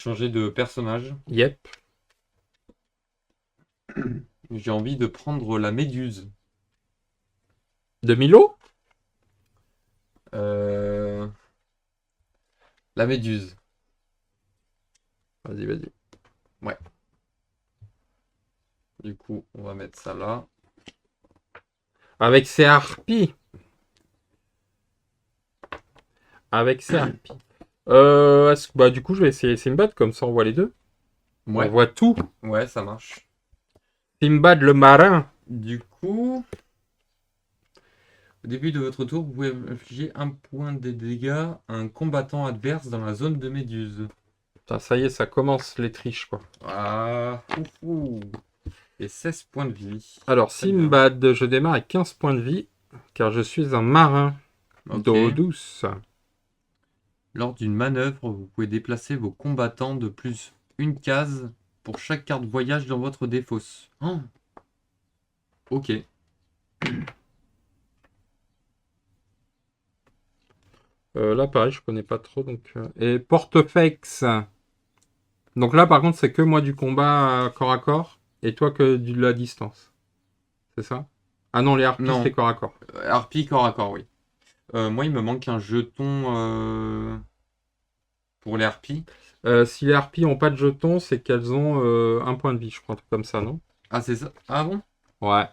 Changer de personnage. Yep. J'ai envie de prendre la méduse. De Milo? Euh, La méduse. Vas-y, vas-y. Ouais. Du coup, on va mettre ça là. Avec ses harpies. Avec ses harpies. Bah, du coup, je vais essayer Simbad, comme ça on voit les deux. On Ouais. voit tout. Ouais, ça marche. Simbad le marin. Du coup, au début de votre tour, vous pouvez infliger un point de dégâts à un combattant adverse dans la zone de méduse. Putain, ça y est, ça commence les triches, quoi. Ah, oufou. Et 16 points de vie. Alors, Très bien. Simbad, je démarre avec 15 points de vie, car je suis un marin d'eau Ok. douce. Lors d'une manœuvre, vous pouvez déplacer vos combattants de plus une case pour chaque carte voyage dans votre défausse. Oh, ok. Là, pareil, je connais pas trop, donc... Et Portefex. Donc là, par contre, c'est que moi du combat corps à corps, et toi que de la distance. C'est ça? Ah non, les harpies, c'est Non, corps à corps. harpie corps à corps, oui. Moi, il me manque un jeton pour les harpies. Si les harpies ont pas de jetons, c'est qu'elles ont un point de vie, je crois, un truc comme ça, non? Ah, c'est ça. Ah bon? Ouais.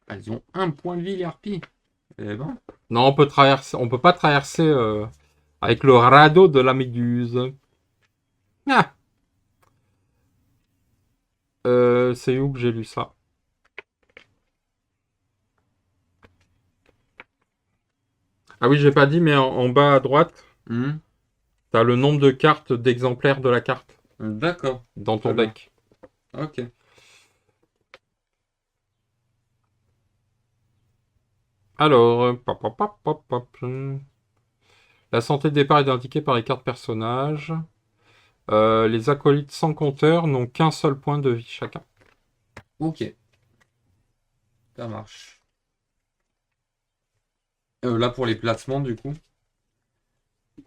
Elles ont un point de vie, les harpies. Eh ben. Non, on peut pas traverser avec le radeau de la méduse. Ah, c'est où que j'ai lu ça? Ah oui, j'ai pas dit, mais en bas à droite, Hmm. t'as le nombre de cartes d'exemplaires de la carte D'accord. dans ton Très bien. deck. Ok. Alors, pop, pop, pop, pop, pop. La santé de départ est indiquée par les cartes personnages. Les acolytes sans compteur n'ont qu'un seul point de vie chacun. Ok. Ça marche. Là, pour les placements, du coup.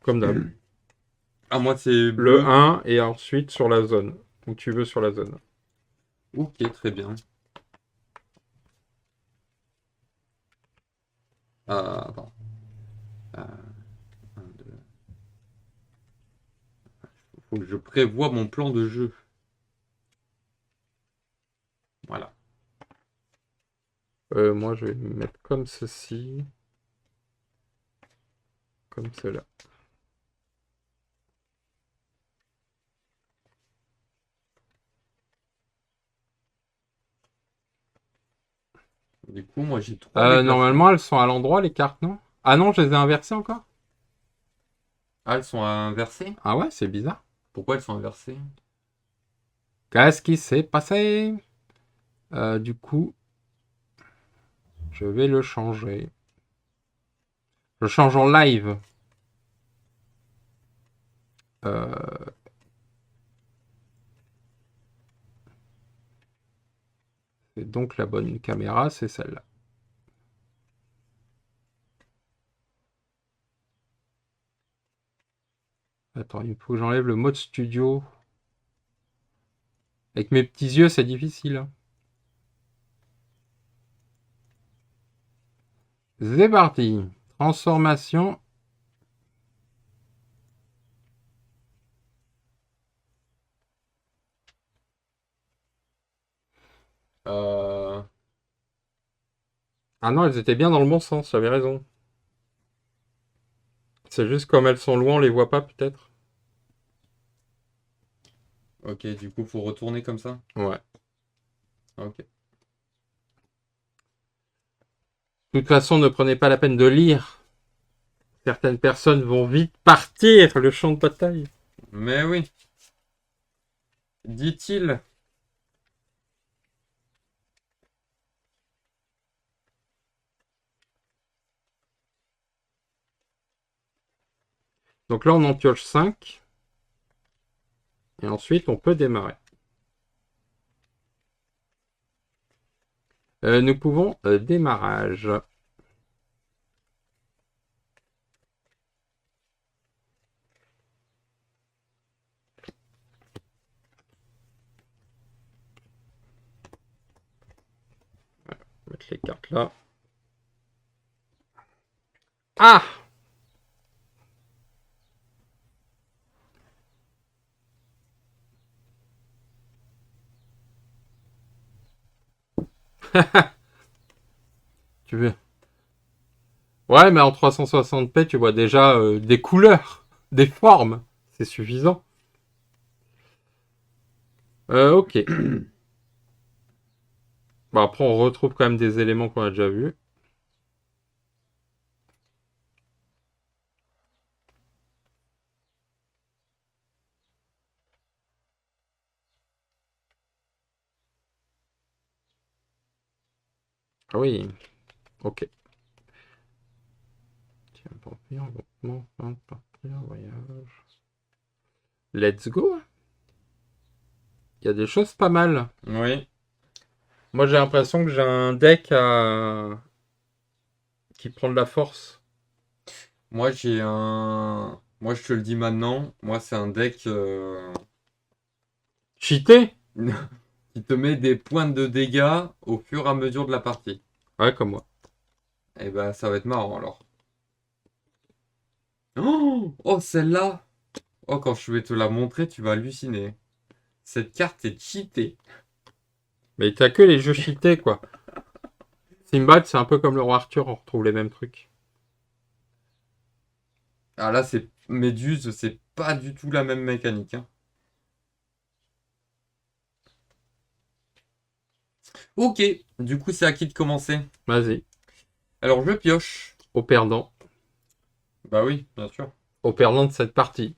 Comme d'hab. À moi, c'est Le bleu. 1 et ensuite sur la zone. Où tu veux sur la zone. Ok, très bien. Attends. Euh, un, deux. Faut que je prévoie mon plan de jeu. Voilà. Moi, je vais me mettre comme ceci. Comme cela. Du coup, moi, j'ai trois déplacements. Normalement, elles sont à l'endroit, les cartes, non? Ah non, je les ai inversées encore? Ah, elles sont inversées? Ah ouais, c'est bizarre. Pourquoi elles sont inversées? Qu'est-ce qui s'est passé? Du coup, je vais le changer. Je change en live. Euh, et donc la bonne caméra, c'est celle-là. Attends, il faut que j'enlève le mode studio. Avec mes petits yeux, c'est difficile, hein. C'est parti. Transformation. Euh... Ah non, elles étaient bien dans le bon sens, j'avais raison. C'est juste comme elles sont loin, on les voit pas peut-être. Ok, du coup, faut retourner comme ça. Ouais. Ok. De toute façon, ne prenez pas la peine de lire. Certaines personnes vont vite partir le champ de bataille. Mais oui, dit-il. Donc là, on en pioche 5. Et ensuite, on peut démarrer. Nous pouvons démarrage. mettre les cartes là. Ah! Tu veux? Ouais, mais en 360p, tu vois déjà des couleurs, des formes. C'est suffisant. Ok. Bon, après, on retrouve quand même des éléments qu'on a déjà vus. Ah oui, ok. Tiens, vampire, groupement, peintre, partir, voyage. Let's go. Il y a des choses pas mal. Oui. Moi, j'ai l'impression que j'ai un deck qui prend de la force. Moi, j'ai un. Moi, je te le dis maintenant. Moi, c'est un deck Cheaté? qui te met des points de dégâts au fur et à mesure de la partie. Ouais, comme moi. Et ben, ça va être marrant alors. Oh, oh, celle-là! Oh, quand je vais te la montrer, tu vas halluciner. Cette carte est cheatée. Mais t'as que les jeux cheatés, quoi. Simbad, c'est un peu comme le roi Arthur, on retrouve les mêmes trucs. Ah là, c'est Méduse, c'est pas du tout la même mécanique, hein. Ok, du coup, c'est à qui de commencer? Vas-y. Alors, je pioche. Au perdant. Bah oui, bien sûr. Au perdant de cette partie.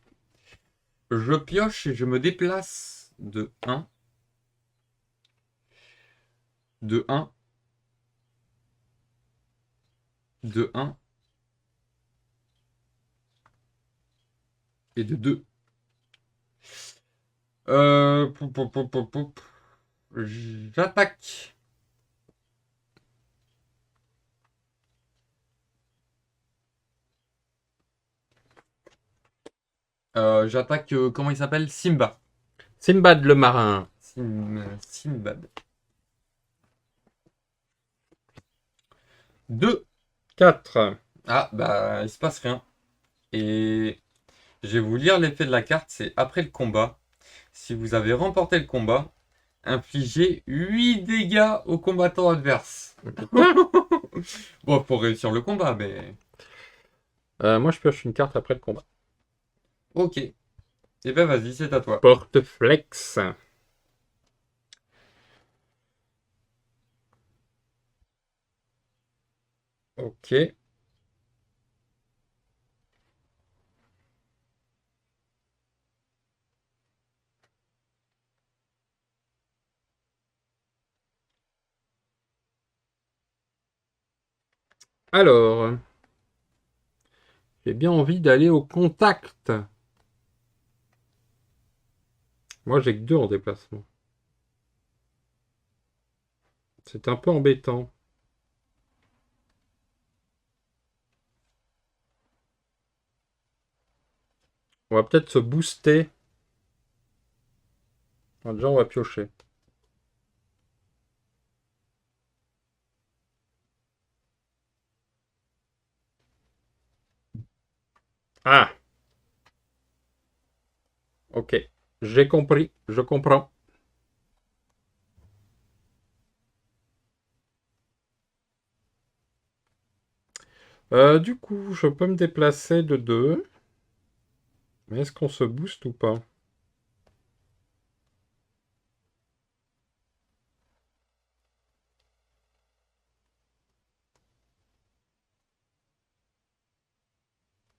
Je pioche et je me déplace de de un de un et de 2. Poup. J'attaque. J'attaque, comment il s'appelle? Simba. Simbad le marin. Simbad. 2. 4. Ah, bah, il se passe rien. Et je vais vous lire l'effet de la carte, c'est après le combat. Si vous avez remporté le combat, infligez 8 dégâts aux combattants adverses. Putain. Bon, pour réussir le combat, mais... Moi, je pioche une carte après le combat. Ok. Eh ben vas-y, c'est à toi. Porte-flex. Ok. Alors, j'ai bien envie d'aller au contact. Moi, j'ai que 2 en déplacement. C'est un peu embêtant. On va peut-être se booster. Enfin, déjà, on va piocher. Ah, ok. J'ai compris. Je comprends. Du coup, je peux me déplacer de 2. Mais est-ce qu'on se booste ou pas?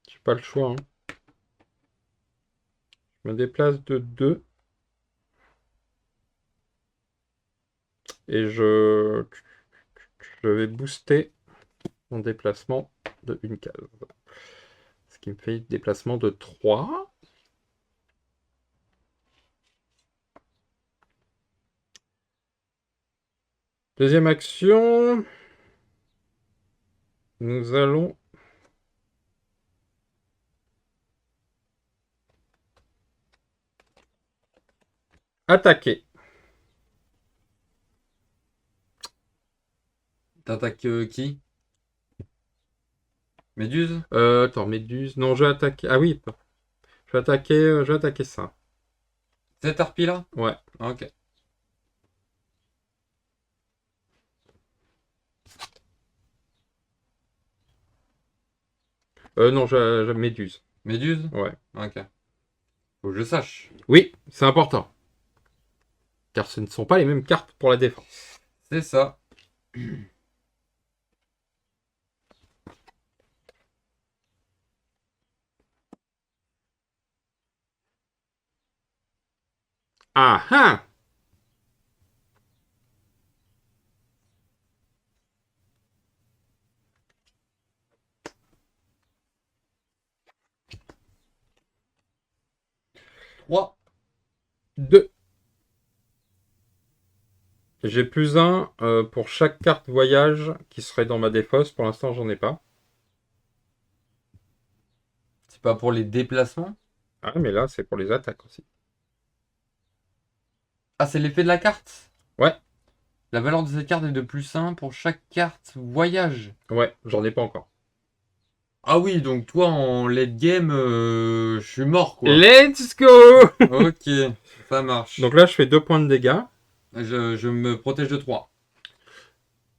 J'ai pas le choix, hein. Je me déplace de 2 et je vais booster mon déplacement de une case. Ce qui me fait déplacement de 3. Deuxième action, nous allons attaquer. T'attaques qui? Méduse? Attends, Méduse. Non, je vais attaquer. Ah oui, je vais attaquer ça. Cette harpie-là? Ouais. Ok. Non, Méduse. Méduse? Ouais. Ok. Faut que je sache. Oui, c'est important. Car ce ne sont pas les mêmes cartes pour la défense. C'est ça. Ah ah! Trois. 2. J'ai plus un pour chaque carte voyage qui serait dans ma défausse. Pour l'instant, j'en ai pas. C'est pas pour les déplacements? Ah, mais là, c'est pour les attaques aussi. Ah, c'est l'effet de la carte? Ouais, La valeur de cette carte est de +1 pour chaque carte voyage. ouais, j'en ai pas encore. Ah oui, donc toi en late game, je suis mort quoi. Let's go! Ok, ça marche. Donc là, je fais 2 points de dégâts. Je me protège de 3.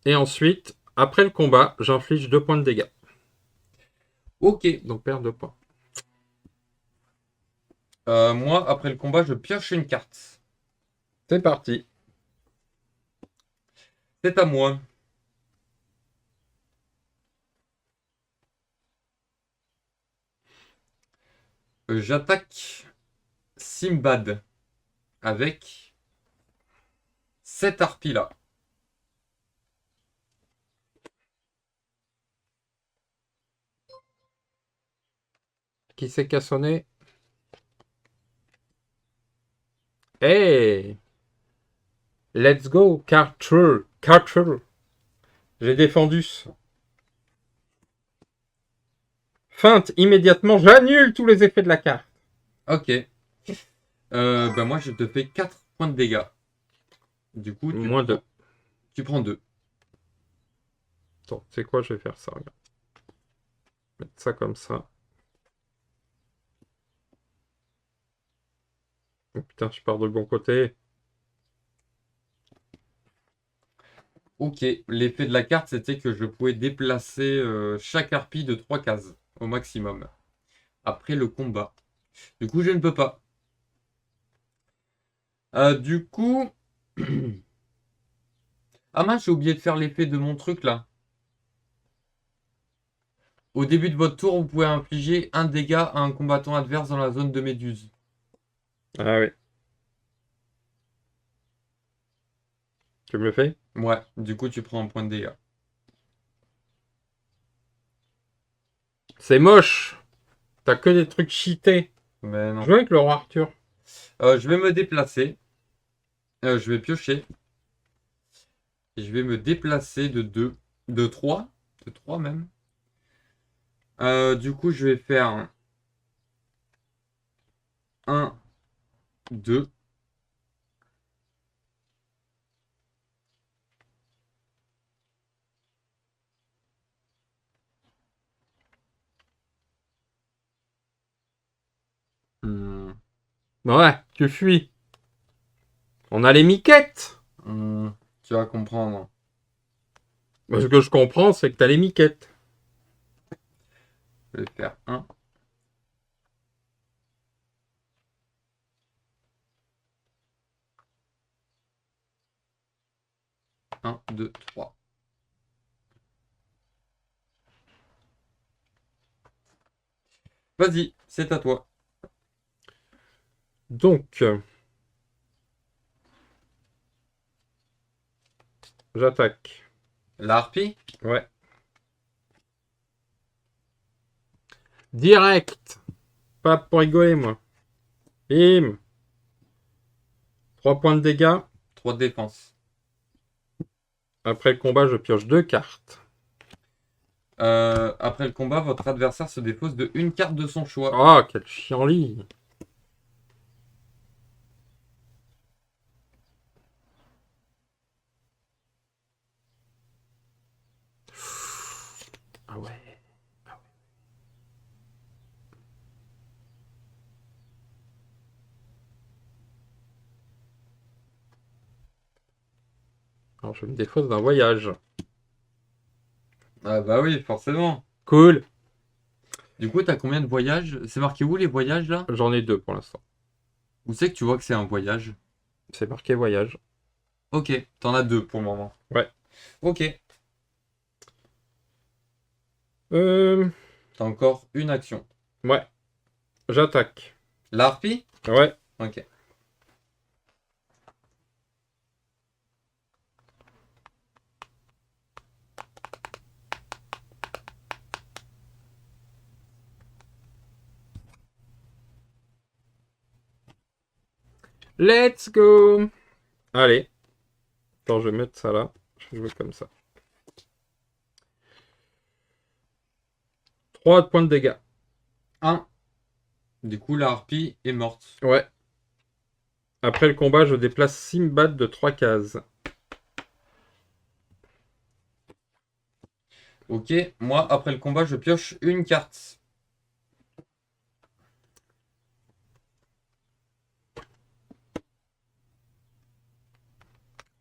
Et ensuite, après le combat, j'inflige 2 points de dégâts. Ok. Donc perd 2 points. Moi, après le combat, je pioche une carte. C'est parti. C'est à moi. J'attaque Simbad avec cette harpie là. Qui c'est qui a sonné? Hey! Let's go! Carter! Carter! J'ai défendu. Feinte immédiatement, j'annule tous les effets de la carte. Ok. Bah moi, je te fais 4 points de dégâts. Du coup, Moins 2. tu prends 2. Attends, tu sais quoi, je vais faire ça. Regarde. Mettre ça comme ça. Oh, putain, je pars de bon côté. Ok, l'effet de la carte, c'était que je pouvais déplacer chaque harpie de 3 cases au maximum. Après le combat. Du coup, je ne peux pas. Du coup... Ah mince, j'ai oublié de faire l'effet de mon truc là. Au début de votre tour, vous pouvez infliger un dégât à un combattant adverse dans la zone de méduse. Ah oui. Tu me le fais? Ouais, du coup, tu prends un point de dégâts. C'est moche. T'as que des trucs cheatés. Mais non. Joue avec le roi Arthur. Je vais me déplacer. Je vais piocher. Je vais me déplacer de 2, de 3, de 3 même. Du coup, je vais faire 1, 2. Ouais, tu fuis. On a les miquettes. Tu vas comprendre. Ce que je comprends, c'est que t'as les miquettes. Je vais faire 1. 1, 2, 3. Vas-y, c'est à toi. Donc, j'attaque. La harpie? Ouais. Direct. Pas pour rigoler, moi. Bim. 3 points de dégâts. 3 de défense. Après le combat, je pioche 2 cartes. Après le combat, votre adversaire se dépose de une carte de son choix. Oh, quel chienlit. ouais. Alors, je me défausse d'un voyage. Ah bah oui, forcément. Cool. Du coup, t'as combien de voyages? C'est marqué où les voyages là? J'en ai 2 pour l'instant. Où c'est que tu vois que c'est un voyage? C'est marqué voyage. Ok, t'en as 2 pour le moment. Ouais. Ok. Euh... T'as encore une action. Ouais. J'attaque. La harpie? Ouais. Ok. Let's go. Allez. Attends, je vais mettre ça là. Je vais jouer comme ça. 3 points de dégâts. 1. Du coup, la harpie est morte. Ouais. Après le combat, je déplace Simbad de 3 cases. Ok, moi, après le combat, je pioche une carte.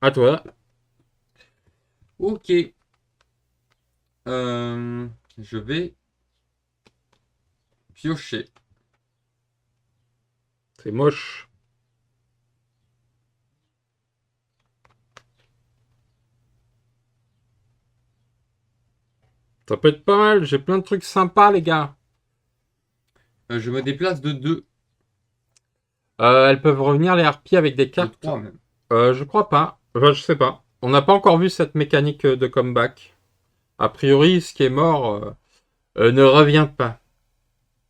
À toi. Ok. Je vais piocher. C'est moche. Ça peut être pas mal. J'ai plein de trucs sympas, les gars. Je me déplace de 2, Elles peuvent revenir, les harpies, avec des de cartes. 3 même. Je crois pas. Enfin, je sais pas. On n'a pas encore vu cette mécanique de comeback. A priori, ce qui est mort ne revient pas.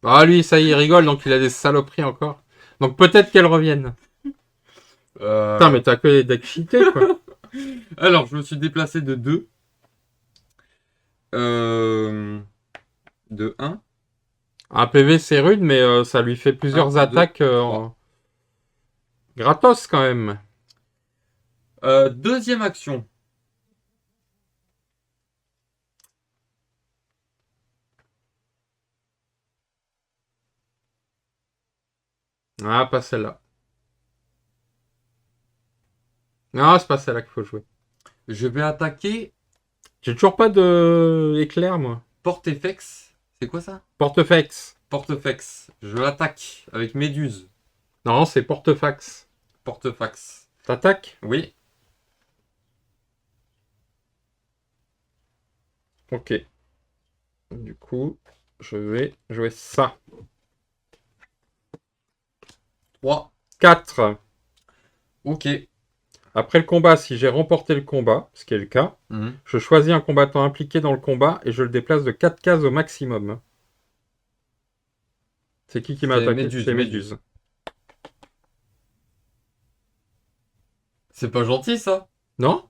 Ah, lui, ça y est, il rigole, donc il a des saloperies encore. Donc peut-être qu'elles reviennent. Putain, mais t'as que des decks cheatés, quoi. Alors, je me suis déplacé de 2. De 1. Un PV, c'est rude, mais ça lui fait plusieurs 1, 2, attaques 3. gratos, quand même. Deuxième action. Ah, pas celle-là. Non, c'est pas celle-là qu'il faut jouer. Je vais attaquer J'ai toujours pas de éclair, moi. Portefex. C'est quoi ça? Portefex. Portefex. Je l'attaque avec Méduse. Non, c'est Portefax. Portefax. T'attaques? Oui. Ok. Du coup, je vais jouer ça. 3. 4. Ok. Après le combat, si j'ai remporté le combat, ce qui est le cas, Mhm. je choisis un combattant impliqué dans le combat et je le déplace de 4 cases au maximum. C'est qui m'a C'est attaqué? Méduse. C'est Méduse. Méduse. C'est pas gentil ça? Non?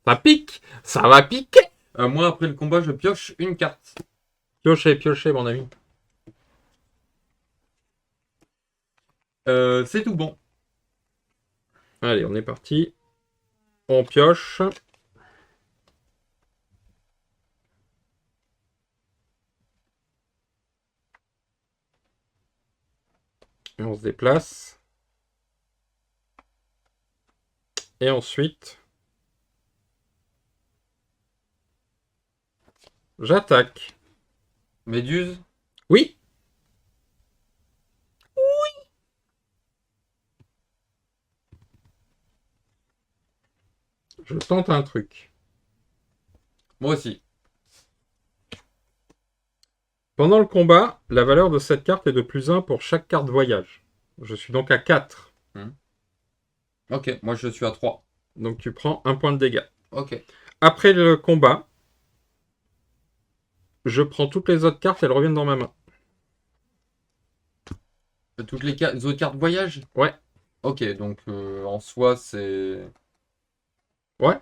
Ça pique! Ça va piquer! Moi, après le combat, je pioche une carte. Piochez, piochez, mon ami. C'est tout bon. Allez, on est parti. On pioche. Et on se déplace. Et ensuite, j'attaque. Méduse. Oui! Je tente un truc. Moi aussi. Pendant le combat, la valeur de cette carte est de +1 pour chaque carte voyage. Je suis donc à 4. Ok, moi je suis à 3. Donc tu prends un point de dégâts. Ok. Après le combat, je prends toutes les autres cartes, elles reviennent dans ma main. Toutes les autres cartes voyage? Ouais. Ok, donc en soi, c'est. Ouais.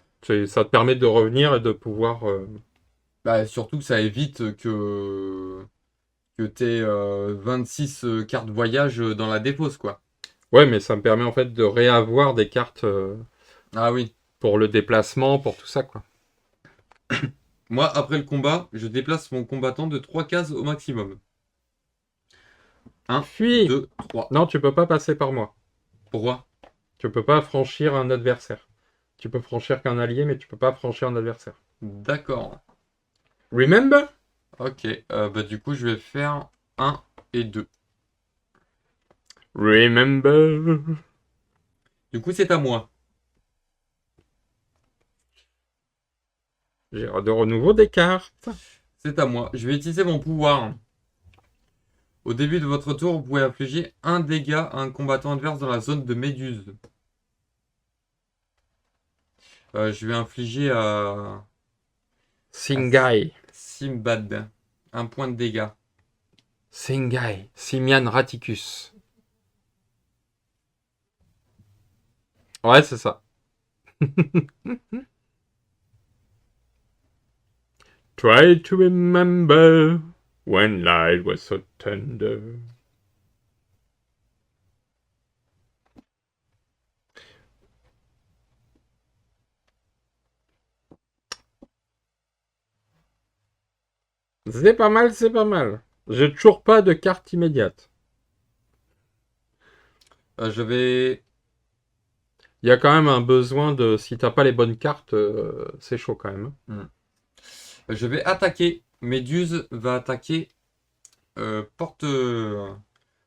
Ça te permet de revenir et de pouvoir... Bah, surtout que ça évite que t'aies 26 cartes voyage dans la dépose, quoi. Ouais, mais ça me permet en fait de réavoir des cartes Ah oui. pour le déplacement, pour tout ça, quoi. Moi, après le combat, je déplace mon combattant de 3 cases au maximum. Un, Fuis! 2, 3. Non, tu peux pas passer par moi. Pourquoi? Tu peux pas franchir un adversaire. Tu peux franchir qu'un allié, mais tu peux pas franchir un adversaire. D'accord. Remember? Ok. Bah, du coup, je vais faire un et 2. Remember? Du coup, c'est à moi. J'ai de renouveau des cartes. C'est à moi. Je vais utiliser mon pouvoir. Au début de votre tour, vous pouvez infliger un dégât à un combattant adverse dans la zone de Méduse. Je vais infliger à Singai. Simbad un point de dégâts. Singai. Simian Raticus. Ouais, c'est ça. Try to remember when life was so tender. C'est pas mal, c'est pas mal. J'ai toujours pas de carte immédiate. Je vais. Il y a quand même un besoin de... Si t'as pas les bonnes cartes, c'est chaud quand même. Hmm. Je vais attaquer. Méduse va attaquer porte.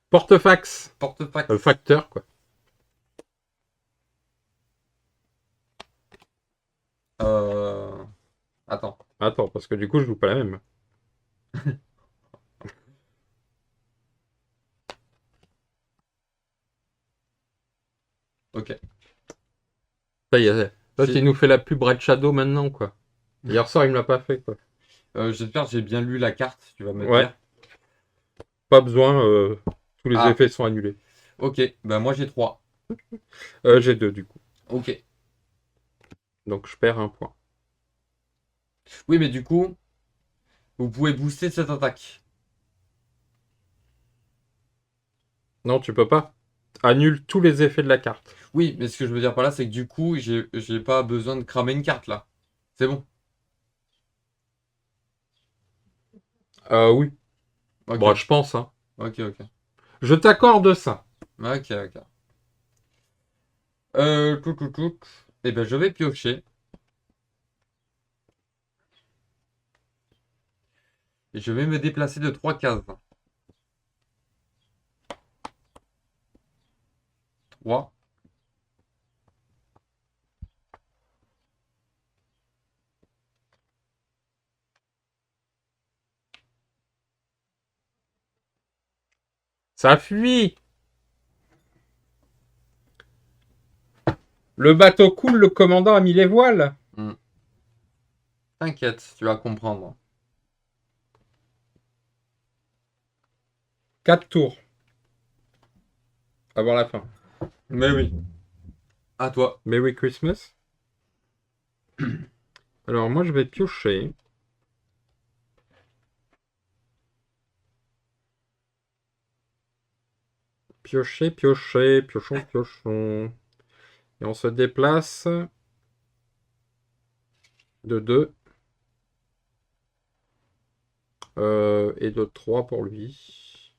Portefax. Portefax. Facteur, quoi. Euh, Attends. Attends, parce que du coup, je joue pas la même. Ok. Ça y est. Là, tu J'ai- nous fais la pub Red Shadow maintenant, quoi. Hier soir, il me l'a pas fait, quoi. J'espère que j'ai bien lu la carte, tu vas me Ouais, dire. pas besoin. Tous les Ah, effets sont annulés. ok. Bah, moi j'ai 3. J'ai 2, du coup. Ok. Donc, je perds un point. Oui, mais du coup, vous pouvez booster cette attaque. Non, tu peux pas. Annule tous les effets de la carte. Oui, mais ce que je veux dire par là, c'est que du coup, j'ai pas besoin de cramer une carte là. C'est bon. Oui. Ok. Bon, je pense, hein. Ok, ok. Je t'accorde ça. Ok, ok. Tout. Eh ben, je vais piocher. Et je vais me déplacer de 3 cases. 3. Ça fuit. Le bateau coule, le commandant a mis les voiles. T'inquiète, tu vas comprendre. 4 tours. Avant la fin. Mais oui. À toi. Merry Christmas. Alors, moi, je vais piocher. Piochons. Et on se déplace de 2 et de 3 pour lui.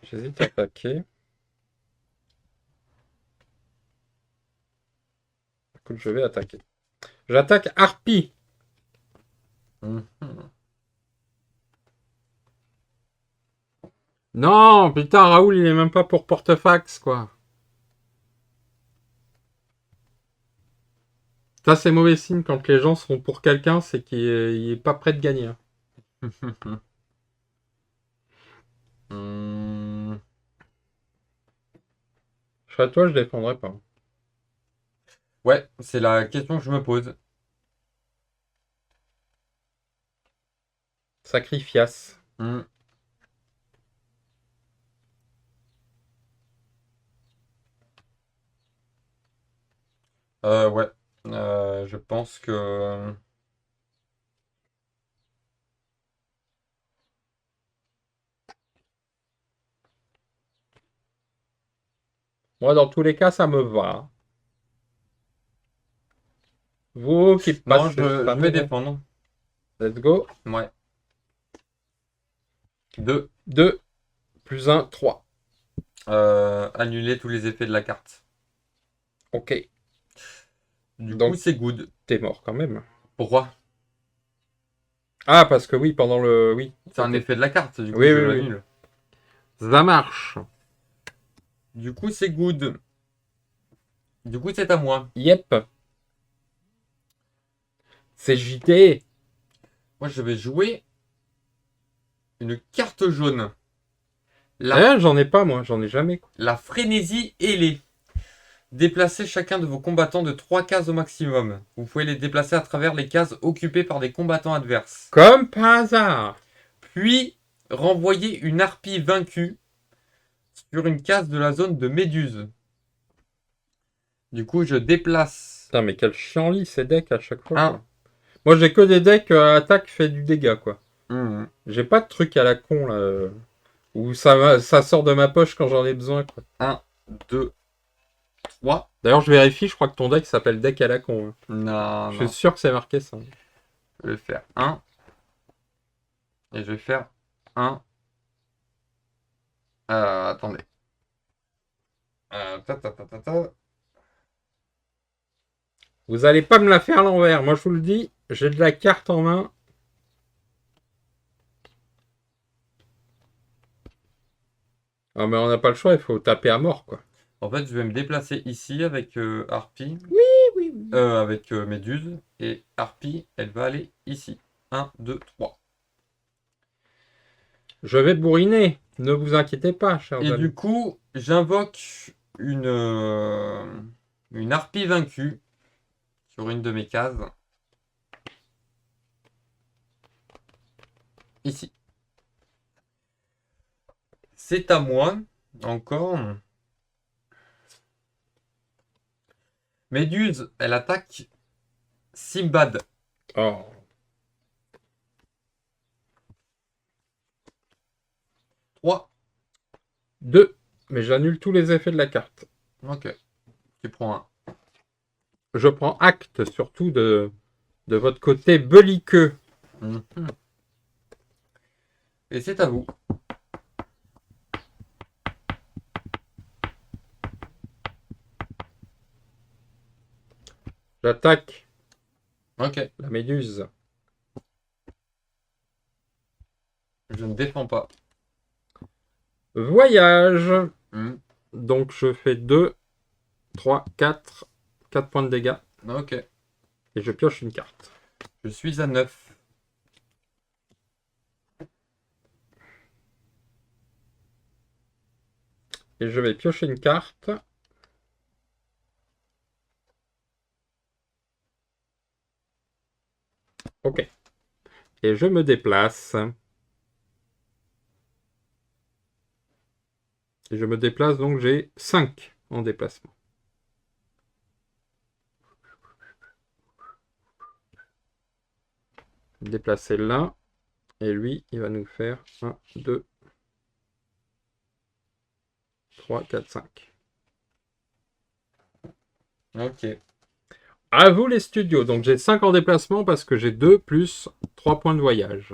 J'hésite à attaquer. Écoute, je vais attaquer. J'attaque Harpie. Mhm. Non, putain, Raoul, il est même pas pour Portefax, quoi. Ça, c'est mauvais signe quand les gens sont pour quelqu'un, c'est qu'il est pas prêt de gagner, hein. Hmm. Je serais toi, je défendrais pas. Ouais, c'est la question que je me pose. Sacrifias. Hmm. Ouais. Je pense que. Moi, dans tous les cas, ça me va. Vous qui Non, passez je pas vais mal. défendre. Let's go. Ouais. 2. 2 plus 1, 3. Annuler tous les effets de la carte. Ok. Du coup, Donc, c'est good. t'es mort quand même. Pourquoi? Ah, parce que oui, pendant le... Oui. C'est un Ok. effet de la carte, du coup, Oui, je oui, oui. l'annule. Ça marche. Du coup, c'est good. Du coup, c'est à moi. Yep. C'est JT. Moi, je vais jouer une carte jaune. La, J'en ai pas, moi. J'en ai jamais. la frénésie ailée. Déplacez chacun de vos combattants de 3 cases au maximum. Vous pouvez les déplacer à travers les cases occupées par des combattants adverses. Comme par hasard. Puis, renvoyez une harpie vaincue sur une case de la zone de Méduse. Du coup, je déplace Putain, mais quel chiant-lit ces decks à chaque fois, un. quoi. Moi, j'ai que des decks attaque fait du dégât, quoi. Mmh. J'ai pas de truc à la con, là. Où ça sort de ma poche quand j'en ai besoin, quoi. 1, 2, 3. D'ailleurs, je vérifie, je crois que ton deck s'appelle deck à la con, hein. Non, Je non. suis sûr que c'est marqué ça. Je vais faire 1. Et je vais faire 1. Attendez. Ta, ta, ta, ta, ta. Vous allez pas me la faire à l'envers. Moi, je vous le dis, j'ai de la carte en main. Ah, mais on n'a pas le choix, il faut taper à mort, quoi. En fait, je vais me déplacer ici avec Harpie. Oui, oui, oui. Avec Méduse. Et Harpie, elle va aller ici. 1, 2, 3. Je vais bourriner. Ne vous inquiétez pas, chers Et amis. du coup, j'invoque une harpie vaincue sur une de mes cases. Ici. C'est à moi. Encore. Méduse, elle attaque Simbad. Oh. 3. 2. Mais j'annule tous les effets de la carte. Ok. Tu prends un. Je prends acte, surtout de votre côté belliqueux. Mhm. Et c'est à vous. J'attaque Ok. la méduse. Je ne défends pas. Voyage. Mhm. Donc, je fais 2, 3, 4. 4 points de dégâts. Ok. Et je pioche une carte. Je suis à 9. Et je vais piocher une carte. Ok. Et je me déplace. Et je me déplace, donc j'ai 5 en déplacement. Déplacer là. Et lui, il va nous faire 1, 2, 3, 4, 5. Ok. À vous les studios. Donc j'ai 5 en déplacement parce que j'ai 2 plus 3 points de voyage.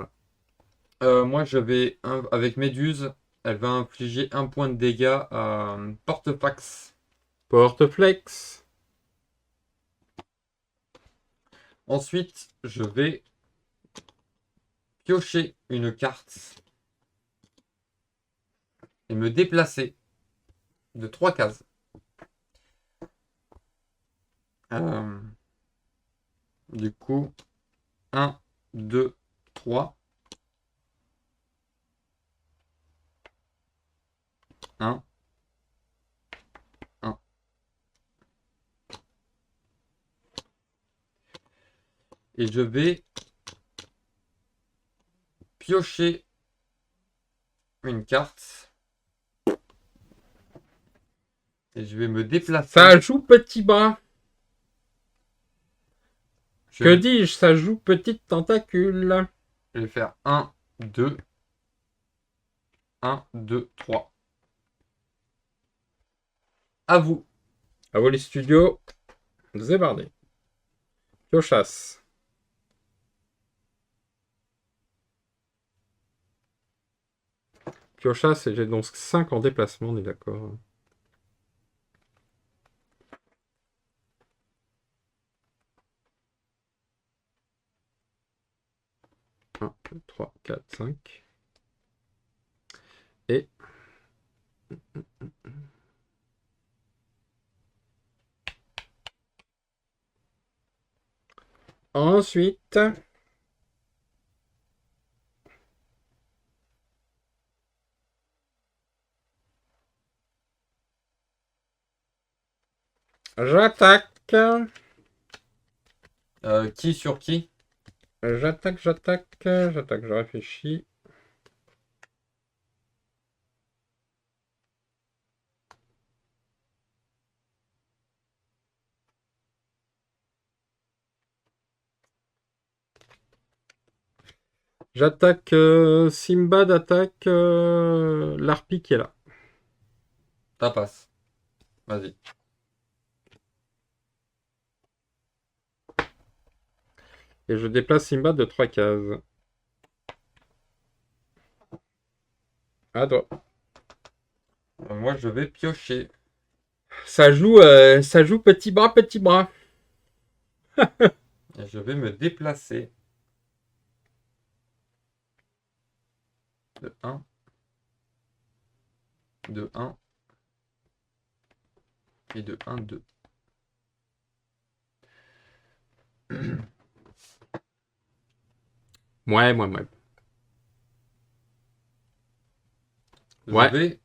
Moi, je vais, avec Méduse, elle va infliger 1 point de dégâts à Portefax. Porteflex. Ensuite, je vais piocher une carte et me déplacer de 3 cases. Du coup, 1, 2, 3. 1, 1. Et je vais piocher une carte. Et je vais me déplacer. Ça joue petit bras. Je Que vais, dis-je? Ça joue petite tentacule. je vais faire 1, 2. 1, 2, 3. À vous. À vous les studios. Zébardé. Piochasse. Piochasse et j'ai donc 5 en déplacement, on est d'accord. 1, 2, 3, 4, 5. Et ensuite, j'attaque. Qui sur qui? J'attaque, je réfléchis. J'attaque Simbad, attaque l'harpie qui est là. Ça passe. Vas-y. Et je déplace Simbad de 3 cases. À toi. Moi, je vais piocher. Ça joue petit bras, petit bras. Et je vais me déplacer. De 1. De 1. Et de 1, 2. Ouais. Je Ouais, vais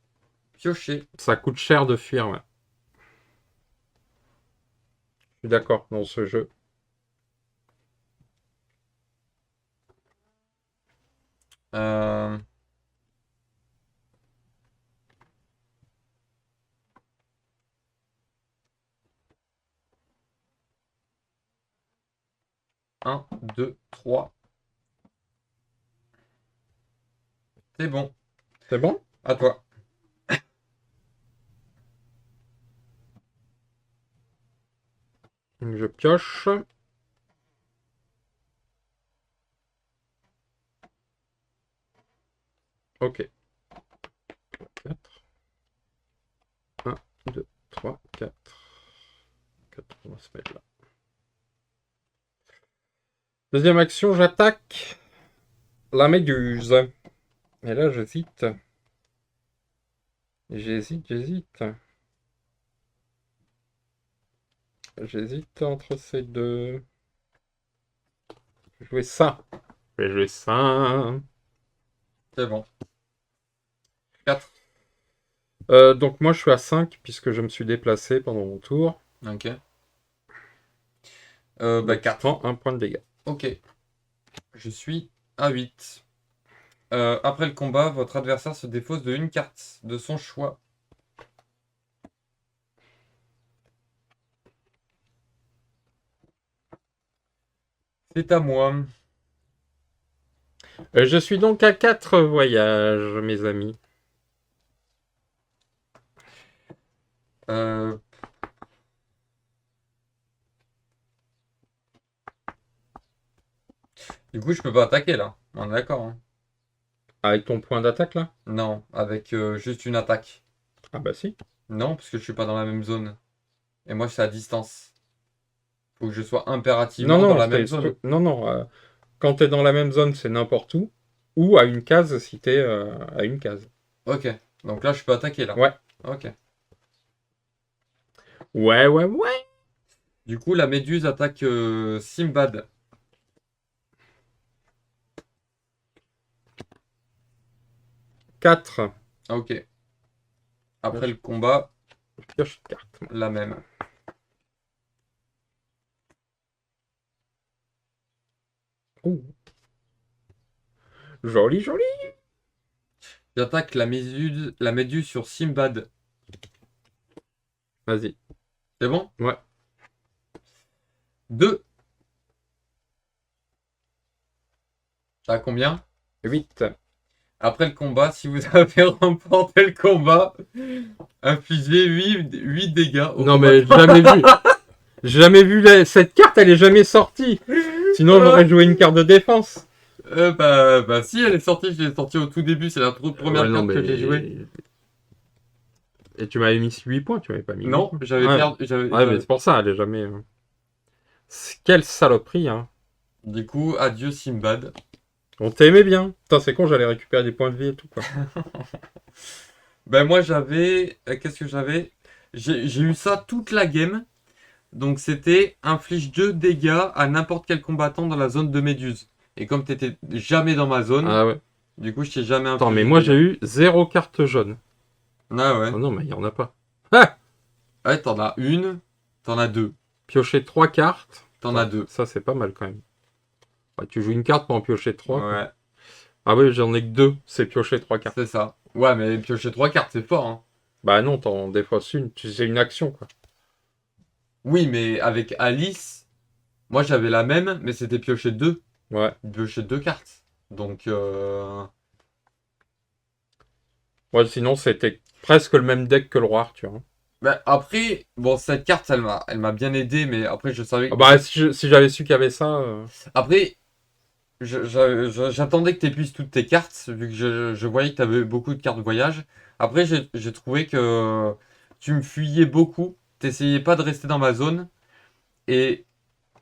piocher. ça coûte cher de fuir, ouais. Je suis d'accord dans ce jeu. Euh... Un, 2, 3. C'est bon. C'est bon? À toi. Donc, je pioche. Ok. 4. 1, 2, 3, 4. 4, on va se mettre là. Deuxième action, j'attaque la méduse. Et là, j'hésite. J'hésite entre ces deux. Je vais jouer ça. Je vais jouer ça. C'est bon. 4. Donc moi, je suis à 5 puisque je me suis déplacé pendant mon tour. Ok. Donc, je 4. prends un point de dégâts. Ok. Je suis à 8. Après le combat, votre adversaire se défausse de une carte de son choix. C'est à moi. Je suis donc à 4 voyages, mes amis. Euh, Du coup, je peux pas attaquer là. On est d'accord, hein. Avec ton point d'attaque là? Non, avec juste une attaque. Ah bah si. Non, parce que je suis pas dans la même zone. Et moi, je suis à distance. Faut que je sois impérativement dans la même zone. Non. Quand t'es dans la même zone, c'est n'importe où. Ou à une case si t'es à une case. Ok. Donc là, je peux attaquer là. Ouais. Ok. Ouais. Du coup, la méduse attaque Simbad. 4. Ok. Après le combat, Pioche de carte. la même. Ouh. Joli. J'attaque la méduse sur Simbad. Vas-y. C'est bon? Ouais. 2. T'as combien? 8. Après le combat, si vous avez remporté le combat, infligez 8 dégâts au Non, mais combattant. jamais vu. J'ai jamais vu cette carte, elle est jamais sortie. Sinon, j'aurais joué une carte de défense. Bah si, elle est sortie, je l'ai sortie au tout début, c'est la toute Ouais, première non, carte mais. que j'ai jouée. Et tu m'avais mis 8 points, tu m'avais pas mis 8 Non, points. j'avais Ouais, perdu, ouais, mais c'est pour ça, elle est jamais. Quelle saloperie, hein. Du coup, adieu Simbad. On t'aimait bien. Putain, c'est con, j'allais récupérer des points de vie et tout, quoi. Ben moi j'avais... qu'est-ce que j'avais? J'ai eu ça toute la game. Donc c'était inflige 2 dégâts à n'importe quel combattant dans la zone de Méduse. Et comme t'étais jamais dans ma zone, Ah ouais. du coup je t'ai jamais Attends, mais infligé de moi j'ai dégâts. eu 0 carte jaune. Ah ouais. Oh non, mais il y en a pas. Ah, Ouais, t'en as une, t'en as deux. piocher 3 cartes. T'en as deux. Ça, c'est pas mal quand même. Ouais, tu joues une carte pour en piocher 3. Quoi. Ouais, Ah oui, j'en ai que 2. C'est piocher 3 cartes. c'est ça. Ouais, mais piocher 3 cartes, c'est fort, hein. Bah non, t'en défausses une. C'est une action, quoi. Oui, mais avec Alice, moi j'avais la même, mais c'était piocher 2. Ouais. Piocher 2 cartes. Donc, Ouais, sinon, c'était presque le même deck que le roi Arthur. Hein. bah, après, bon, cette carte, elle m'a bien aidé, mais après, je savais. Ah bah, si j'avais su qu'il y avait ça. Après, j'attendais que tu épuises toutes tes cartes, vu que je voyais que tu avais beaucoup de cartes voyage. Après, j'ai trouvé que tu me fuyais beaucoup, t'essayais pas de rester dans ma zone, et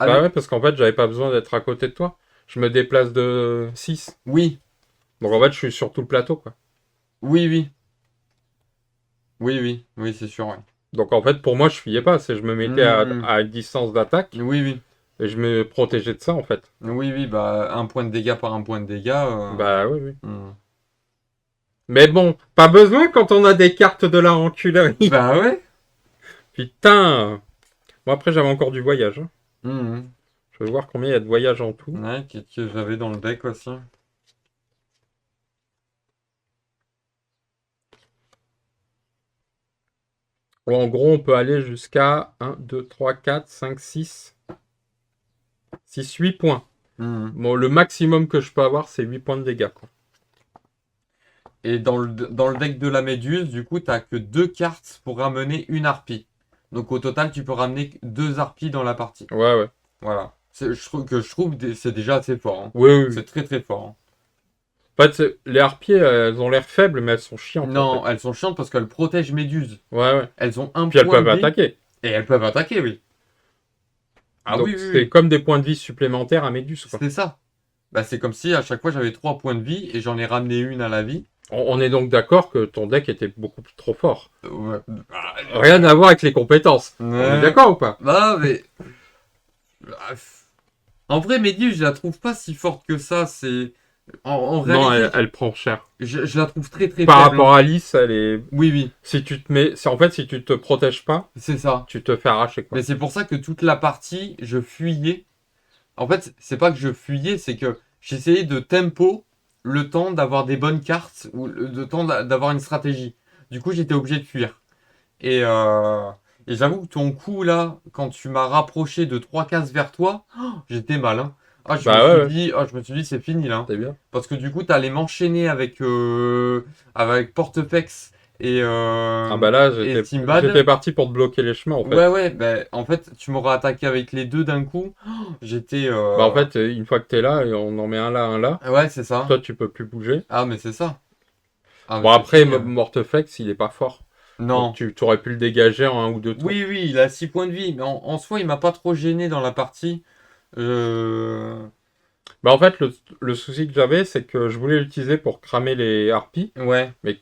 Bah avec... ouais, parce qu'en fait, j'avais pas besoin d'être à côté de toi. Je me déplace de 6. Oui, Donc en fait, je suis sur tout le plateau, quoi. oui, oui, oui, oui, oui, c'est sûr, ouais. Donc en fait, pour moi, je fuyais pas. Je me mettais Mhm. à distance d'attaque Oui, oui, et je me protégeais de ça, en fait. oui, oui, bah, un point de dégâts par un point de dégâts. Bah oui, oui. Hmm. Mais bon, pas besoin quand on a des cartes de la enculerie. Bah ouais. Putain. Bon, après, j'avais encore du voyage. Hein. Mhm. Je vais voir combien il y a de voyage en tout. Ouais, que j'avais dans le deck aussi. Bon, en gros, on peut aller jusqu'à 1, 2, 3, 4, 5, 6. 6, 8 points. Mhm. Bon, le maximum que je peux avoir, c'est 8 points de dégâts. Quoi. Et dans le deck de la méduse, du coup, t'as que 2 cartes pour ramener une harpie. Donc au total, tu peux ramener 2 harpies dans la partie. Ouais, ouais. Voilà. Je trouve que c'est déjà assez fort, hein. Oui, oui, oui. C'est très très fort, hein. En fait, les harpies, elles ont l'air faibles, mais elles sont chiantes, en Non, fait. elles sont chiantes parce qu'elles protègent Méduse. Ouais, ouais. Elles ont un Puis elles point peuvent de vie attaquer. et elles peuvent attaquer, oui. Ah oui, Donc oui, c'est oui. comme des points de vie supplémentaires à Méduse, quoi. C'est ça. Bah, c'est comme si à chaque fois j'avais 3 points de vie et j'en ai ramené une à la vie. On est donc d'accord que ton deck était beaucoup trop fort. Ouais. Ah, Rien à voir avec les compétences. On est ouais. d'accord ou pas? Bah, mais. Ah, en vrai, Méduse, je la trouve pas si forte que ça. C'est. En Non, réalité, elle prend cher. je la trouve très très Par faible, rapport hein. à Alice, elle est. Oui, oui, Si tu te mets. En fait, si tu te protèges pas, c'est ça. tu te fais arracher, quoi. Mais c'est pour ça que toute la partie, je fuyais. En fait, c'est pas que je fuyais, c'est que j'essayais de tempo le temps d'avoir des bonnes cartes ou le temps d'avoir une stratégie. Du coup, j'étais obligé de fuir. Et, euh, et j'avoue que ton coup là, quand tu m'as rapproché de 3 cases vers toi, oh, j'étais mal, hein. Ah, Bah ouais, ouais. je me suis dit, c'est fini là. C'est bien. Parce que du coup, t'allais m'enchaîner avec Portefex Ah bah là, et j'étais Simbad. parti pour te bloquer les chemins, en Ouais, fait. ouais, ben, en fait, tu m'aurais attaqué avec les deux d'un coup. Oh, j'étais. Bah en fait, une fois que t'es là, on en met un là, un là. Ouais, c'est ça. Toi, tu peux plus bouger. Ah, mais c'est ça. Ah, mais Bon, c'est après, fini, hein. Morteflex, il est pas fort. Donc Non. tu aurais pu le dégager en un ou deux tours. Oui, oui, il a 6 points de vie. Mais en soi, il m'a pas trop gêné dans la partie. Euh, Bah en fait, le souci que j'avais, c'est que je voulais l'utiliser pour cramer les harpies. Ouais, Mais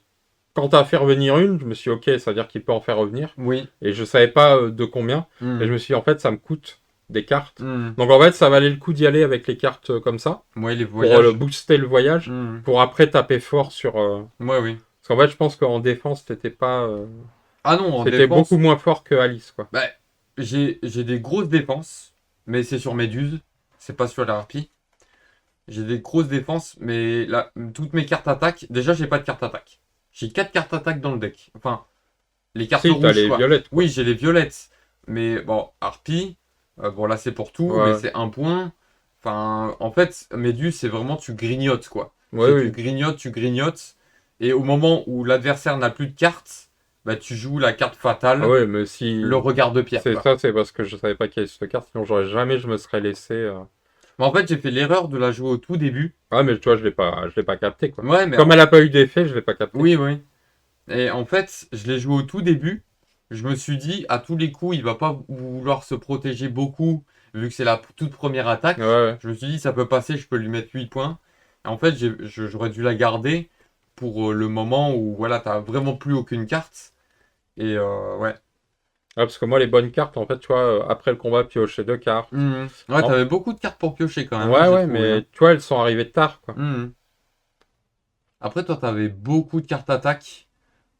quand t'as fait revenir une, je me suis dit, ok, ça veut dire qu'il peut en faire revenir. oui. Et je savais pas de combien. Et je Hmm, me suis dit, en fait, ça me coûte des cartes. hmm. Donc en fait, ça valait le coup d'y aller avec les cartes comme ça. Ouais, les Pour voyages. booster le voyage. Hmm. Pour après taper fort sur... Ouais, oui. Parce qu'en fait, je pense qu'en défense, t'étais pas... Ah non, en C'était beaucoup défense, moins fort que Alice, quoi. bah, j'ai des grosses défenses, mais c'est sur Méduse, c'est pas sur la harpie. J'ai des grosses défenses, mais là, toutes mes cartes attaque, déjà j'ai pas de carte attaque. J'ai 4 cartes attaque dans le deck. Enfin, les cartes Si, t'as rouges, les quoi. violettes, quoi. Oui, j'ai les violettes. Mais bon, harpie, bon là c'est pour tout, mais Ouais. c'est un point. Enfin, en fait, Méduse, c'est vraiment tu grignotes, quoi. Ouais, C'est oui. tu grignotes, et au moment où l'adversaire n'a plus de cartes, bah tu joues la carte Ah fatale, ouais, mais le si regard de pierre, c'est quoi. ça, c'est parce que je savais pas qu'il y avait cette carte, sinon j'aurais jamais je me serais laissé. Mais en fait, j'ai fait l'erreur de la jouer au tout début. Ah, mais tu vois, je l'ai pas capté, quoi. Ouais, mais Comme elle a pas eu d'effet, je l'ai pas capté. oui, oui. Et en fait, je l'ai joué au tout début. Je me suis dit, à tous les coups, il va pas vouloir se protéger beaucoup, vu que c'est la toute première Ouais, attaque. ouais. Je me suis dit, ça peut passer, je peux lui mettre 8 points. Et en fait, j'aurais dû la garder pour le moment où voilà, t'as vraiment plus aucune carte. Et ouais. Ah, parce que moi, les bonnes cartes, en fait, tu vois, après le combat, piocher 2 cartes. Ouais, En- t'avais beaucoup de cartes pour piocher quand même, hein, Ouais, j'ai ouais, trouvé, mais hein. tu vois, elles sont arrivées tard, quoi. Mhm. Après, toi, t'avais beaucoup de cartes attaque.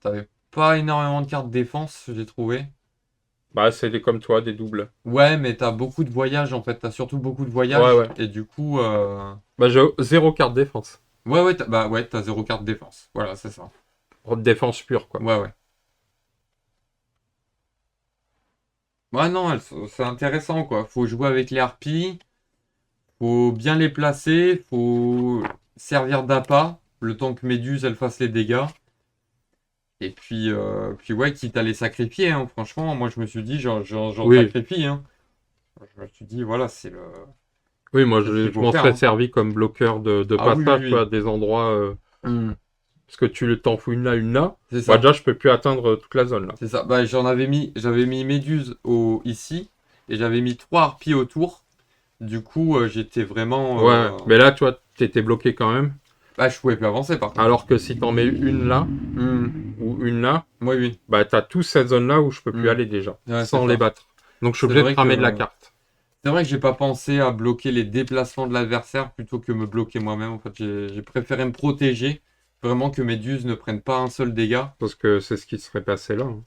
T'avais pas énormément de cartes défense, j'ai trouvé. Bah, c'est comme toi, des doubles. Ouais, mais t'as beaucoup de voyages en fait. T'as surtout beaucoup de Ouais, voyages. ouais. Et du coup, Bah, j'ai 0 carte défense. ouais, ouais, bah ouais, t'as zéro carte défense. Voilà, c'est ça. Défense pure, quoi. Ouais, ouais. Ouais, non, c'est intéressant quoi. Faut jouer avec les harpies. Faut bien les placer. Faut servir d'appât. Le temps que Méduse elle fasse les dégâts. Et puis ouais, quitte à les sacrifier, hein. Franchement, moi je me suis dit, j'en Oui, sacrifie, hein. Je me suis dit, voilà, oui, moi, c'est ce qu'il je faut m'en faire, serais hein. servi comme bloqueur de Ah oui, oui, passage, tu vois, oui. à des endroits. Hmm, Parce que tu t'en fous une là, une là. c'est Bah, ça. déjà, je peux plus atteindre toute la zone, là. C'est ça. Bah, j'avais mis Méduse ici et j'avais mis trois harpies autour. Du coup, j'étais Ouais, ouais. vraiment. Mais là, tu vois, t'étais bloqué quand même. Bah, je pouvais plus avancer par contre. Alors que si t'en mets une là, Hmm. ou une là, Oui, oui. bah, t'as toute cette zone-là où je peux plus Hmm. aller déjà, Ouais, c'est sans les ça. battre. Donc, je suis C'est obligé de vrai cramer de la que carte. c'est vrai que j'ai pas pensé à bloquer les déplacements de l'adversaire plutôt que me bloquer moi-même. En fait, j'ai préféré me protéger, vraiment que Méduse ne prenne pas un seul dégât. Parce que c'est ce qui serait passé là, hein.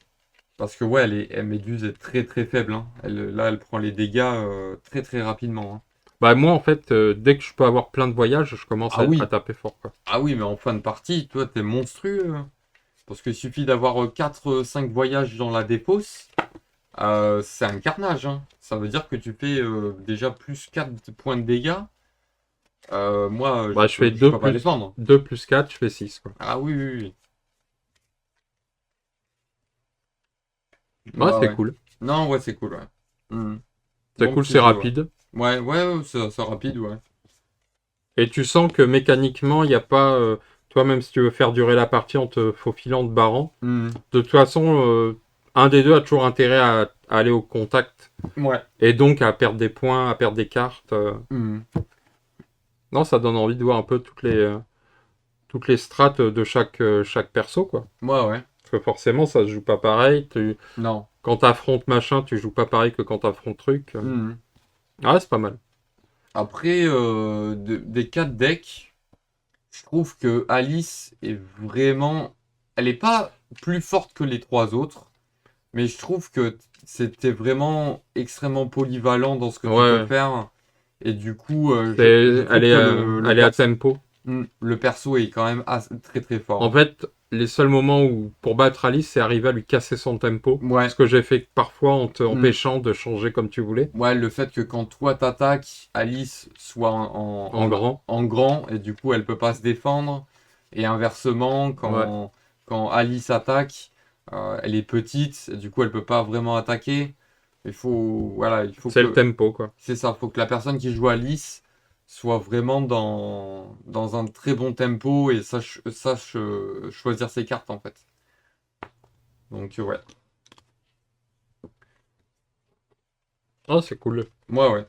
Parce que ouais, Méduse est très très faible, hein. Là, elle prend les dégâts très très rapidement, hein. Bah, moi, en fait, dès que je peux avoir plein de voyages, je commence Ah à oui, taper fort, quoi. ah oui, mais en fin de partie, toi, t'es monstrueux, hein. Parce qu'il suffit d'avoir 4-5 voyages dans la dépousse, c'est un carnage, hein. Ça veut dire que tu fais déjà plus 4 points de dégâts. Moi, Bah, je fais je 2 peux pas plus, défendre. 2 plus 4, je fais 6, quoi. Ah oui, oui, oui. Ouais, Ouais, c'est ouais. cool. Non, ouais, c'est cool, ouais. Hmm. C'est Bon cool, petit c'est jeu, ouais. rapide. Ouais, ouais, ouais, c'est rapide, ouais. Et tu sens que mécaniquement, il n'y a pas. Toi, même si tu veux faire durer la partie en te faufilant de barrant, Hmm. de toute façon, un des deux a toujours intérêt à aller au contact. Ouais. Et donc à perdre des points, à perdre des cartes. Hmm. Non, ça donne envie de voir un peu toutes les strates de chaque perso, quoi. Ouais, ouais. Parce que forcément, ça se joue pas pareil. Non. Quand t'affrontes machin, tu joues pas pareil que quand t'affrontes truc. Hmm. Ah, c'est pas mal. Après, des 4 decks, je trouve que Alice est vraiment. Elle est pas plus forte que les trois autres, mais je trouve que c'était vraiment extrêmement polyvalent dans ce que Ouais, tu peux ouais. faire. Et du coup, je Elle trouve est, que elle est à tempo. le perso est quand même très très fort, En hein. fait, les seuls moments où pour battre Alice, c'est arriver à lui casser son tempo. Ce Ouais. que j'ai fait parfois en te Hmm. empêchant de changer comme tu voulais, Ouais, le fait que quand toi t'attaques, Alice soit en grand. en grand et du coup elle peut pas se défendre. Et inversement, Ouais. quand Alice attaque, elle est petite et du coup elle peut pas vraiment attaquer. Voilà, il faut C'est le que, tempo, quoi. c'est ça, faut que la personne qui joue Alice soit vraiment dans un très bon tempo et sache choisir ses cartes en fait. Donc ouais, Oh, c'est cool. moi ouais,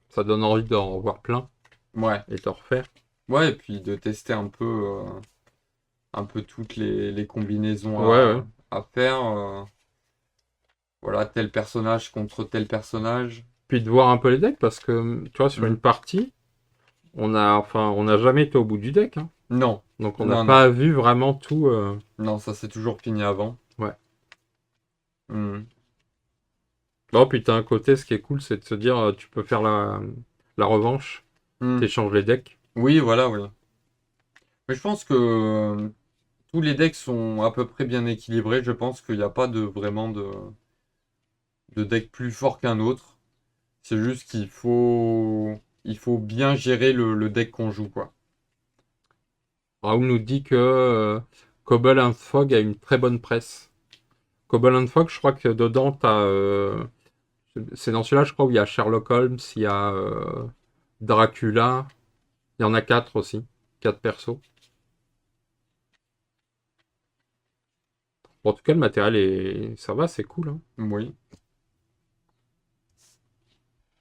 Ça donne envie d'en revoir plein ouais, et de refaire. ouais, et puis de tester un peu toutes les combinaisons Ouais, ouais. à faire. Voilà, tel personnage contre tel personnage. Puis de voir un peu les decks, parce que, tu vois, sur Hmm. une partie, on n'a jamais été au bout du deck, hein. Non, Donc on n'a non, non, pas vu vraiment tout. non, ça c'est toujours fini avant. Ouais. Hmm. Bon, puis t'as un côté, ce qui est cool, c'est de se dire, tu peux faire la revanche, Hmm. t'échanges les decks. Oui, voilà, oui. Mais je pense que tous les decks sont à peu près bien équilibrés. Je pense qu'il n'y a pas vraiment de deck plus fort qu'un autre. C'est juste il faut bien gérer le deck qu'on joue, quoi. Raoul nous dit que Cobble and Fog a une très bonne presse. Cobble and Fog, je crois que dedans, c'est dans celui-là, je crois, où il y a Sherlock Holmes, il y a Dracula. Il y en a 4 aussi. 4 persos. Bon, en tout cas, le matériel ça va, c'est cool. Hein. Oui.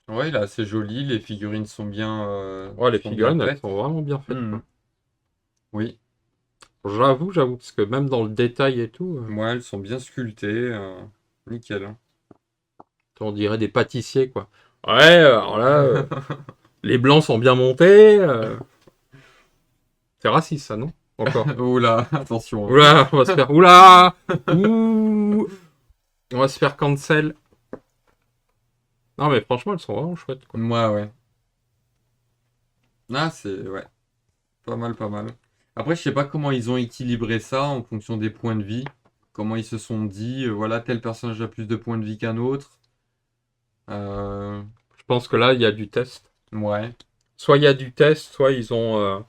Ouais, il est assez joli. Les figurines Ouais, les sont bien figurines, elles faites. sont vraiment bien faites. Mhm. Quoi. Oui. J'avoue, parce que même dans le détail et tout, Ouais, elles sont bien sculptées. Nickel. Hein. on dirait des pâtissiers, quoi. Ouais, alors là, les blancs sont bien montés. C'est raciste, ça, non? Encore. Oula, attention. Hein. Oula, on va se faire. Oula! Ouh! On va se faire cancel. Non, mais franchement, elles sont vraiment chouettes, quoi. Moi, ouais. Ah, c'est... Ouais. Pas mal, pas mal. Après, je sais pas comment ils ont équilibré ça en fonction des points de vie. Comment ils se sont dit, voilà, tel personnage a plus de points de vie qu'un autre. Euh, Je pense que là, il y a du test. ouais. Soit il y a du test, soit ils ont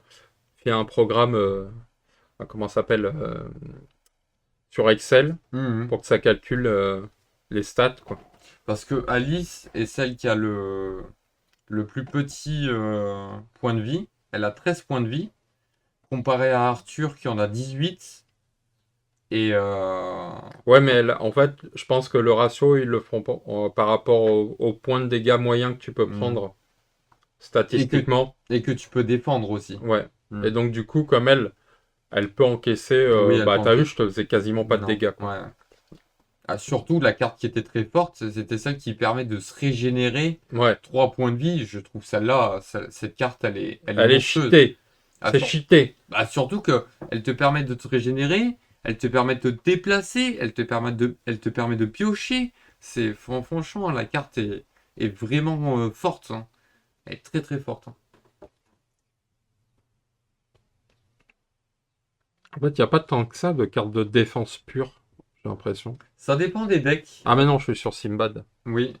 fait un programme, comment ça s'appelle, sur Excel, Mhm. pour que ça calcule les stats, quoi. Parce que Alice est celle qui a le plus petit point de vie. Elle a 13 points de vie. Comparé à Arthur qui en a 18. Et Ouais, mais en fait, je pense que le ratio, ils le font par rapport au point de dégâts moyen que tu peux hmm. prendre et que, statistiquement. et que tu peux défendre aussi. Ouais. Hmm. Et donc, du coup, comme elle peut encaisser. Oui, elle Bah, peut t'as vu, encaisser. je te faisais quasiment pas de Non, dégâts, quoi. ouais. Ah, surtout, la carte qui était très forte, c'était celle qui permet de se régénérer Ouais. 3 points de vie. Je trouve celle-là, cette carte, elle est Elle est monstrueuse. cheatée. Ah, C'est cheaté. bah, surtout que elle te permet de te régénérer, elle te permet de te déplacer, elle te permet de piocher. Franchement, la carte est vraiment forte. Hein. Elle est très très forte. Hein. En fait, il n'y a pas tant que ça de cartes de défense pure, j'ai l'impression. Ça dépend des decks. Ah, mais non, je suis sur Simbad. Oui.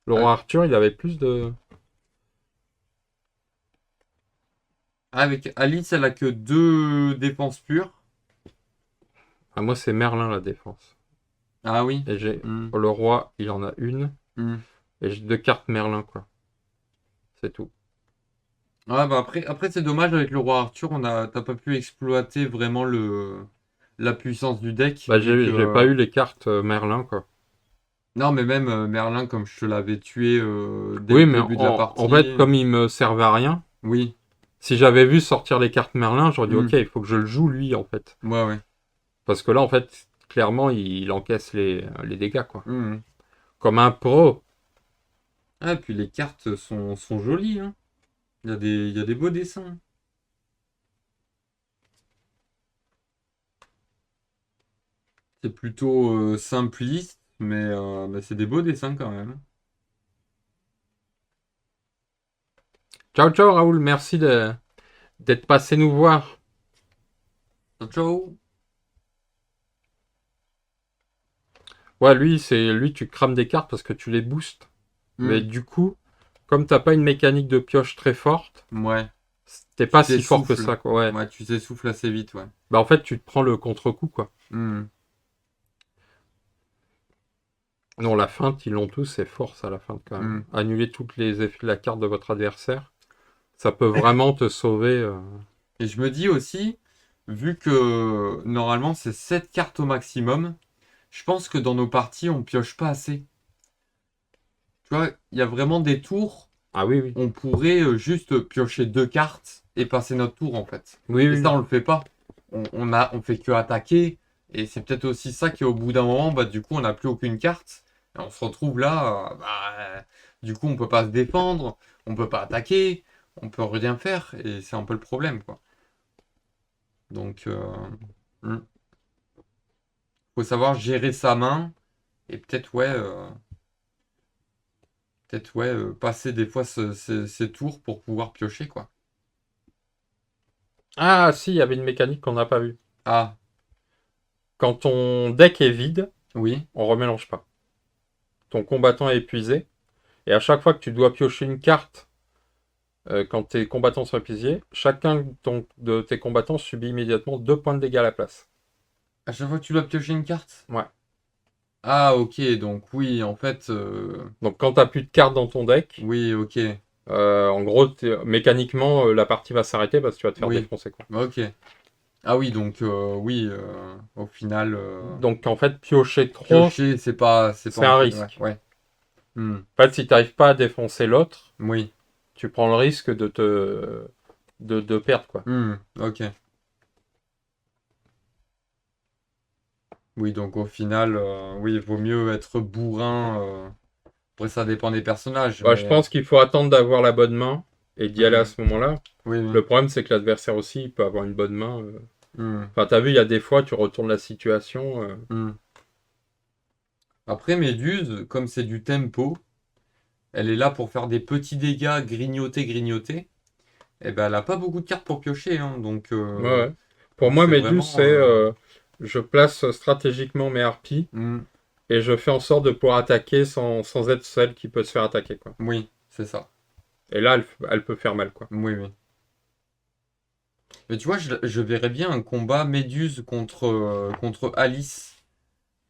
Le Euh, roi Arthur, il avait plus de. Avec Alice, elle a que 2 défenses pures. Ah, moi, c'est Merlin la défense. Ah oui. Et j'ai. Hmm, Le roi, il en a une. hmm. Et j'ai 2 cartes Merlin, quoi. C'est tout. Ouais, bah après c'est dommage avec le roi Arthur, t'as pas pu exploiter vraiment la puissance du deck, Bah, vu que. j'ai pas eu les cartes Merlin, quoi. Non, mais même Merlin, comme je te l'avais tué dès le Oui, mais début de la en fait, partie. comme il me servait à rien, Oui. si j'avais vu sortir les cartes Merlin, j'aurais dit, Hmm. ok, il faut que je le joue, lui, en fait. Ouais, ouais. Parce que là, en fait, clairement, il encaisse les dégâts, quoi. Hmm. Comme un pro. Ah, et puis les cartes sont jolies, hein. Il y a des beaux dessins. C'est plutôt simpliste, mais c'est des beaux dessins quand même. Ciao, ciao, Raoul. Merci d'être passé nous voir. Ciao, ciao. Ouais, lui, tu crames des cartes parce que tu les boostes. Mais Hmm. du coup, comme t'as pas une mécanique de pioche très forte, Ouais. t'es Tu pas si fort que t'essouffles. ça, quoi. Ouais. Ouais, tu t'essouffles assez vite, ouais. Bah, en fait, tu te prends le contre-coup, quoi. Hmm. Non, la feinte, ils l'ont tous, c'est fort, ça, la feinte, quand même. Hmm. Annuler toutes les effets de la carte de votre adversaire, ça peut vraiment te sauver. Et je me dis aussi, vu que normalement c'est 7 cartes au maximum, je pense que dans nos parties on pioche pas assez. Tu vois, il y a vraiment des tours, Ah oui, oui. on pourrait juste piocher 2 cartes et passer notre tour en fait. Oui, Et oui. ça on le fait pas. On fait que attaquer. Et c'est peut-être aussi ça qui au bout d'un moment, bah du coup on n'a plus aucune carte. Et on se retrouve là, du coup on peut pas se défendre, on peut pas attaquer, on peut rien faire. Et c'est un peu le problème quoi. Donc, hmm. Faut savoir gérer sa main et peut-être ouais, passer des fois ces tours pour pouvoir piocher quoi. Ah, si, il y avait une mécanique qu'on n'a pas vue. Ah, Quand ton deck est vide, oui, on remélange pas. Ton combattant est épuisé. Et à chaque fois que tu dois piocher une carte quand tes combattants sont épuisés, chacun de tes combattants subit immédiatement 2 points de dégâts à la place. À chaque fois que tu dois piocher une carte? Ouais. Ah, ok, donc oui, en fait, Donc quand t'as plus de cartes dans ton deck, oui, ok, en gros, mécaniquement, la partie va s'arrêter parce que tu vas te faire oui, défoncer, quoi. ok. Ah oui, donc oui, au final, Donc en fait, piocher trop, piocher, c'est pas c'est un ouais, risque. ouais. Hmm, En fait, si t'arrives pas à défoncer l'autre, oui, tu prends le risque de perdre, quoi. ok. Oui, donc au final, oui, il vaut mieux être bourrin. Après, ça dépend des personnages, Bah, je mais pense qu'il faut attendre d'avoir la bonne main et d'y aller à hmm, ce moment-là. oui, oui. Le problème, c'est que l'adversaire aussi, il peut avoir une bonne main. Hmm, Enfin, t'as vu, il y a des fois, tu retournes la situation. hmm. Après, Méduse, comme c'est du tempo, elle est là pour faire des petits dégâts, grignoter, grignoter. Et ben, elle a pas beaucoup de cartes pour piocher, hein, Ouais, ouais. Pour donc moi, c'est Méduse, c'est vraiment. je place stratégiquement mes harpies Hmm, et je fais en sorte de pouvoir attaquer sans être celle qui peut se faire attaquer, quoi. oui, c'est ça. Et là, elle peut faire mal, quoi. Oui, oui. Mais tu vois, je verrais bien un combat Méduse contre Alice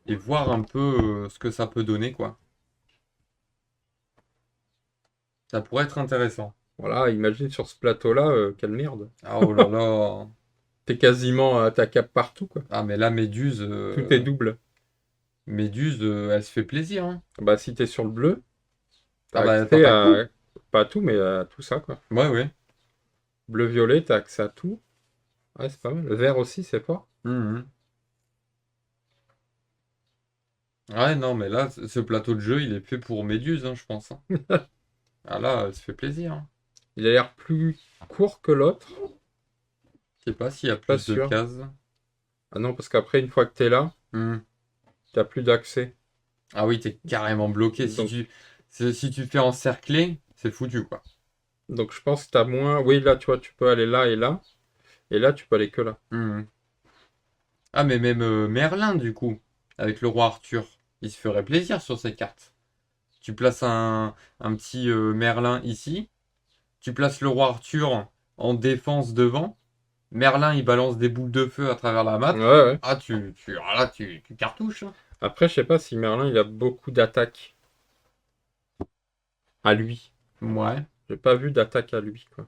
et voir un peu ce que ça peut donner, quoi. Ça pourrait être intéressant. Voilà, imagine sur ce plateau-là, quelle merde. Ah oh là là. T'es quasiment attaquable partout, quoi. Ah mais là, Méduse, Tout est double. Méduse, elle se fait plaisir, hein. Bah, si t'es sur le bleu, t'as Ah bah accès t'attaques tout. à, pas à tout, mais à tout ça, quoi. Ouais, ouais. Bleu-violet, t'as accès à tout. Ouais, c'est pas mal. Le vert aussi, c'est fort. Mhm. Ouais, non, mais là, ce plateau de jeu, il est fait pour Méduse, hein, je pense, hein. Ah là, elle se fait plaisir, hein. Il a l'air plus court que l'autre. Je sais pas s'il y a Pas plus de sûr. cases. Ah non, parce qu'après, une fois que t'es là, Hmm. t'as plus d'accès. Ah oui, t'es carrément bloqué. Donc, Si tu fais encercler, c'est foutu, quoi. donc je pense que t'as moins. Oui, là, tu vois, tu peux aller là et là. Et là, tu peux aller que là. Hmm. Ah, mais même Merlin, du coup, avec le roi Arthur, il se ferait plaisir sur cette carte. Tu places un petit Merlin ici. Tu places le roi Arthur en défense devant. Merlin, il balance des boules de feu à travers la Ouais, map. ouais. Tu cartouches, hein. Après, je sais pas si Merlin, il a beaucoup d'attaques à lui. Ouais. J'ai pas vu d'attaque à lui, quoi.